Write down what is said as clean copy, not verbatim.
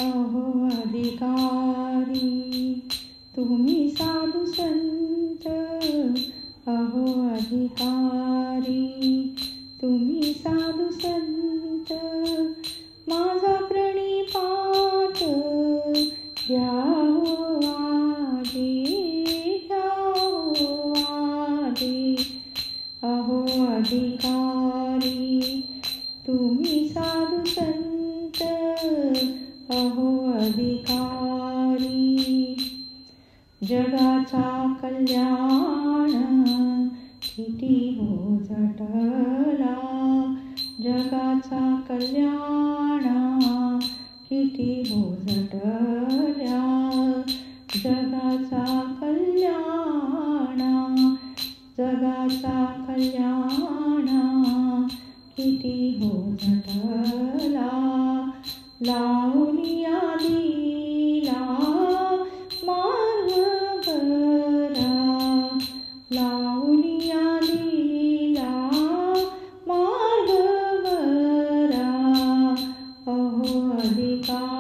अहो अधिकारी तुम्ही साधू संत, अहो अधिकारी तुम्ही साधू संत, माझा प्रणिपात घ्या हो आधी, घ्या हो आधी. अहो अधिकारी तुम्ही साधू संत, अहो अधिकारी जगाचा कल्याण किती हो झटला, जगाचा कल्याण किती हो झटल्या, जगाचा कल्याण, जगाचा कल्याण किती हो झटला. लावूनिया दिला मार्ग बरा, लावूनिया दिला मार्ग बरा. अहो अधिकारी